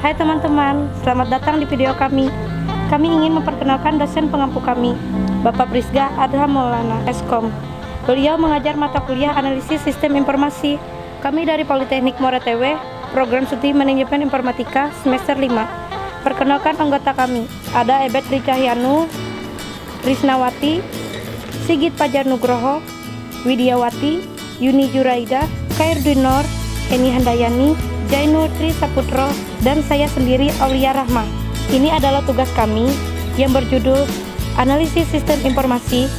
Hai teman-teman, selamat datang di video kami. Kami ingin memperkenalkan dosen pengampu kami, Bapak Prisga Adham Maulana, Eskom. Beliau mengajar mata kuliah analisis sistem informasi. Kami dari Politeknik Muara Tewe, program studi manajemen informatika semester 5. Perkenalkan anggota kami, ada Ebet Ricahyanu, Risnawati, Sigit Pajar Nugroho, Widiawati, Yuni Juraida, Khairudinor, Eni Handayani, Jainur Tri Saputro, dan saya sendiri Aulia Rahma. Ini adalah tugas kami yang berjudul Analisis Sistem Informasi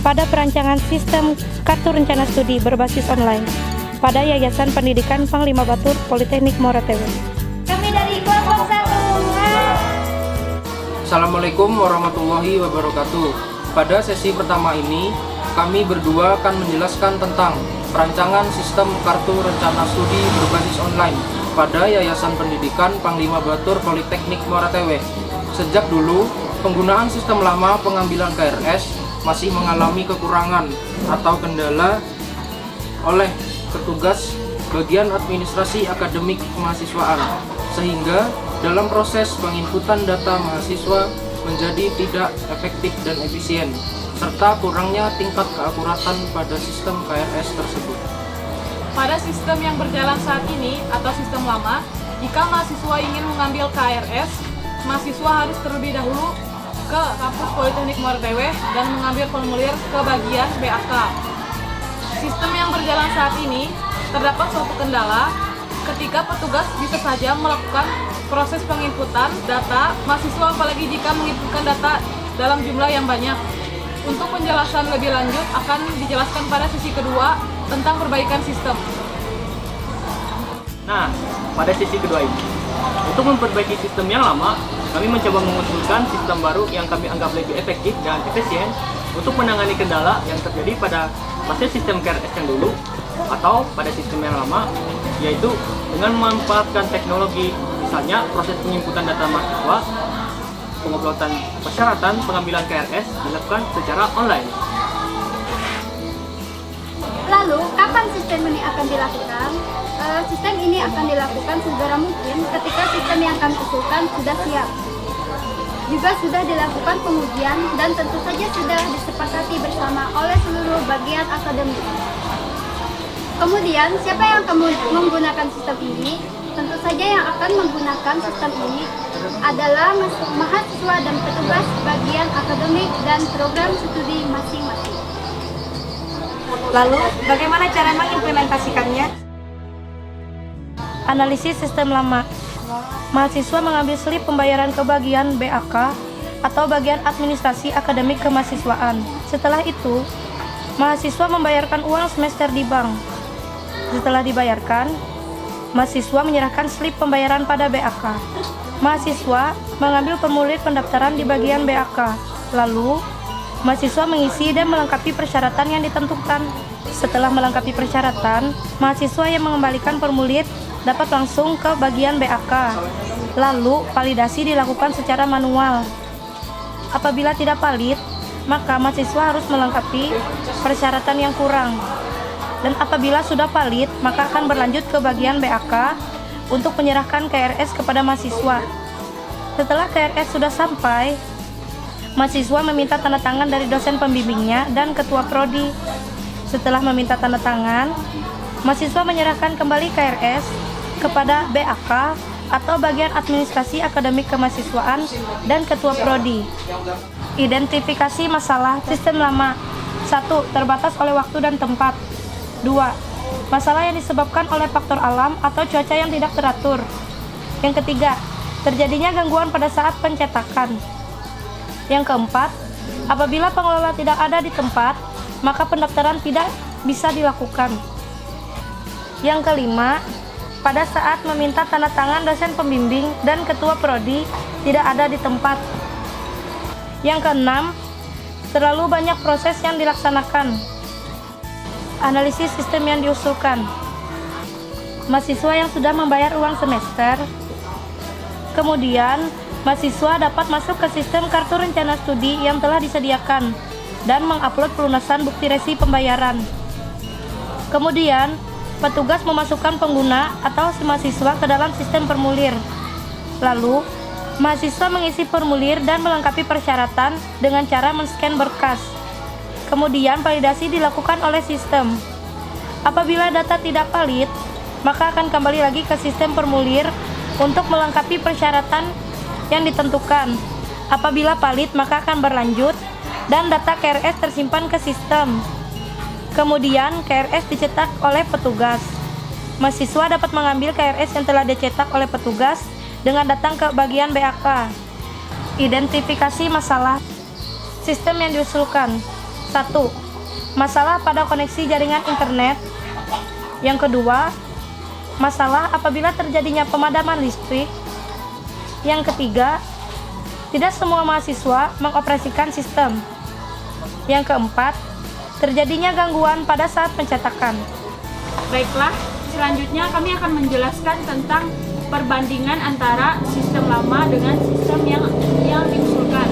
pada perancangan sistem kartu rencana studi berbasis online pada Yayasan Pendidikan Panglima Batur Politeknik Muara Tewe. Kami dari kelompok 1. Assalamualaikum warahmatullahi wabarakatuh. Pada sesi pertama ini, kami berdua akan menjelaskan tentang perancangan sistem kartu rencana studi berbasis online pada Yayasan Pendidikan Panglima Batur Politeknik Muara Tewe. Sejak dulu, penggunaan sistem lama pengambilan KRS masih mengalami kekurangan atau kendala oleh petugas bagian administrasi akademik kemahasiswaan, sehingga dalam proses penginputan data mahasiswa menjadi tidak efektif dan efisien, serta kurangnya tingkat keakuratan pada sistem KRS tersebut. Pada sistem yang berjalan saat ini atau sistem lama, jika mahasiswa ingin mengambil KRS, mahasiswa harus terlebih dahulu ke kampus Politeknik Muara Tewe dan mengambil formulir ke bagian BAK. Sistem yang berjalan saat ini terdapat suatu kendala ketika petugas bisa saja melakukan proses penginputan data mahasiswa, apalagi jika menginputkan data dalam jumlah yang banyak. Untuk penjelasan lebih lanjut akan dijelaskan pada sesi kedua tentang perbaikan sistem. Nah, pada sesi kedua ini, untuk memperbaiki sistem yang lama, kami mencoba mengusulkan sistem baru yang kami anggap lebih efektif dan efisien untuk menangani kendala yang terjadi pada masa sistem KRS yang dulu atau pada sistem yang lama, yaitu dengan memanfaatkan teknologi, misalnya proses penginputan data mahasiswa, penguploadan persyaratan pengambilan KRS dilakukan secara online. Lalu, kapan sistem ini akan dilakukan? Sistem ini akan dilakukan segera mungkin ketika sistem yang kami usulkan sudah siap. Juga sudah dilakukan pengujian dan tentu saja sudah disepakati bersama oleh seluruh bagian akademik. Kemudian, siapa yang akan menggunakan sistem ini? Tentu saja yang akan menggunakan sistem ini adalah mahasiswa dan petugas bagian akademik dan program studi masing-masing. Lalu, bagaimana cara mengimplementasikannya? Analisis sistem lama. Mahasiswa mengambil slip pembayaran ke bagian BAK atau bagian administrasi akademik kemahasiswaan. Setelah itu, mahasiswa membayarkan uang semester di bank. Setelah dibayarkan, mahasiswa menyerahkan slip pembayaran pada BAK. Mahasiswa mengambil formulir pendaftaran di bagian BAK. Lalu, mahasiswa mengisi dan melengkapi persyaratan yang ditentukan. Setelah melengkapi persyaratan, mahasiswa yang mengembalikan formulir dapat langsung ke bagian BAK. Lalu, validasi dilakukan secara manual. Apabila tidak valid, maka mahasiswa harus melengkapi persyaratan yang kurang. Dan apabila sudah valid, maka akan berlanjut ke bagian BAK untuk menyerahkan KRS kepada mahasiswa. Setelah KRS sudah sampai, mahasiswa meminta tanda tangan dari dosen pembimbingnya dan ketua prodi. Setelah meminta tanda tangan, mahasiswa menyerahkan kembali KRS kepada BAK atau bagian administrasi akademik kemahasiswaan dan ketua prodi. Identifikasi masalah sistem lama. 1. Terbatas oleh waktu dan tempat. 2. Masalah yang disebabkan oleh faktor alam atau cuaca yang tidak teratur. Yang ketiga, terjadinya gangguan pada saat pencetakan. Yang keempat, apabila pengelola tidak ada di tempat, maka pendaftaran tidak bisa dilakukan. Yang kelima, pada saat meminta tanda tangan dosen pembimbing dan ketua prodi tidak ada di tempat. Yang keenam, terlalu banyak proses yang dilaksanakan. Analisis sistem yang diusulkan. Mahasiswa yang sudah membayar uang semester, kemudian mahasiswa dapat masuk ke sistem kartu rencana studi yang telah disediakan dan mengupload pelunasan bukti resi pembayaran. Kemudian, petugas memasukkan pengguna atau si mahasiswa ke dalam sistem formulir. Lalu, mahasiswa mengisi formulir dan melengkapi persyaratan dengan cara men-scan berkas. Kemudian validasi dilakukan oleh sistem. Apabila data tidak valid, maka akan kembali lagi ke sistem formulir untuk melengkapi persyaratan yang ditentukan. Apabila valid, maka akan berlanjut dan data KRS tersimpan ke sistem. Kemudian KRS dicetak oleh petugas. Mahasiswa dapat mengambil KRS yang telah dicetak oleh petugas dengan datang ke bagian BAK. Identifikasi masalah sistem yang diusulkan. 1. Masalah pada koneksi jaringan internet. Yang kedua, masalah apabila terjadinya pemadaman listrik. Yang ketiga, tidak semua mahasiswa mengoperasikan sistem. Yang keempat, terjadinya gangguan pada saat pencetakan. Baiklah, selanjutnya kami akan menjelaskan tentang perbandingan antara sistem lama dengan sistem yang diusulkan.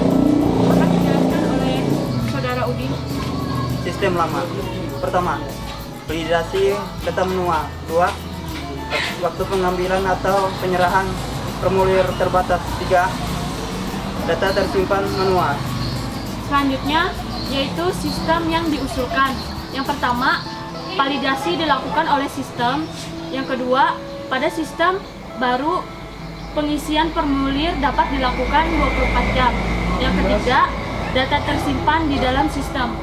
Akan dijelaskan oleh Saudara Udin. Sistem lama. Pertama, validasi data manual. 2. Waktu pengambilan atau penyerahan formulir terbatas. 3. Data tersimpan manual. Selanjutnya, yaitu sistem yang diusulkan. Yang pertama, validasi dilakukan oleh sistem. Yang kedua, pada sistem baru pengisian formulir dapat dilakukan 24 jam. Yang ketiga, data tersimpan di dalam sistem.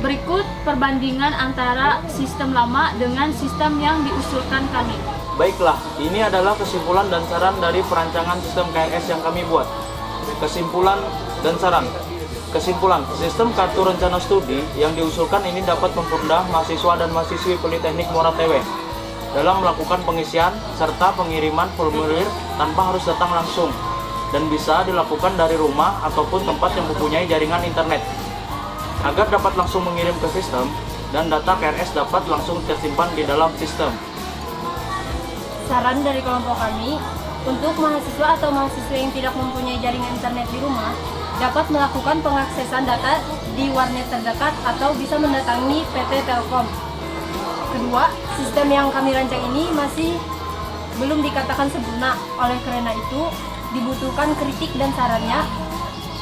Berikut perbandingan antara sistem lama dengan sistem yang diusulkan kami. Baiklah, ini adalah kesimpulan dan saran dari perancangan sistem KRS yang kami buat. Kesimpulan dan saran. Kesimpulan, sistem kartu rencana studi yang diusulkan ini dapat mempermudah mahasiswa dan mahasiswi Politeknik Muara Teweh dalam melakukan pengisian serta pengiriman formulir tanpa harus datang langsung dan bisa dilakukan dari rumah ataupun tempat yang mempunyai jaringan internet. Agar dapat langsung mengirim ke sistem dan data KRS dapat langsung tersimpan di dalam sistem. Saran dari kelompok kami, untuk mahasiswa atau mahasiswa yang tidak mempunyai jaringan internet di rumah, dapat melakukan pengaksesan data di warnet terdekat atau bisa mendatangi PT Telkom. Kedua, sistem yang kami rancang ini masih belum dikatakan sempurna. Oleh karena itu, dibutuhkan kritik dan sarannya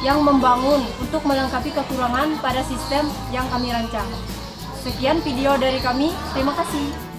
yang membangun untuk melengkapi kekurangan pada sistem yang kami rancang. Sekian video dari kami, terima kasih.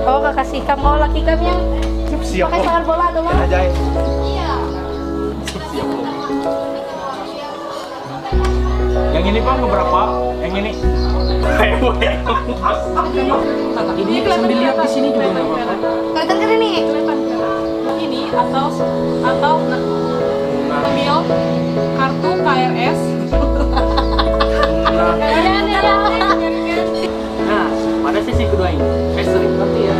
Oh, kasih kamu laki kami yang Siap, pakai sangar bola tuh, Mak. Ajaib. Yang ini Pak keberapa? Yang ini? Ini sambil lihat di sini juga nggak apa-apa. Kelihatan kan ini? Ini atau ambil kartu KRS. Nah, pada sesi kedua ini, sering berarti ya.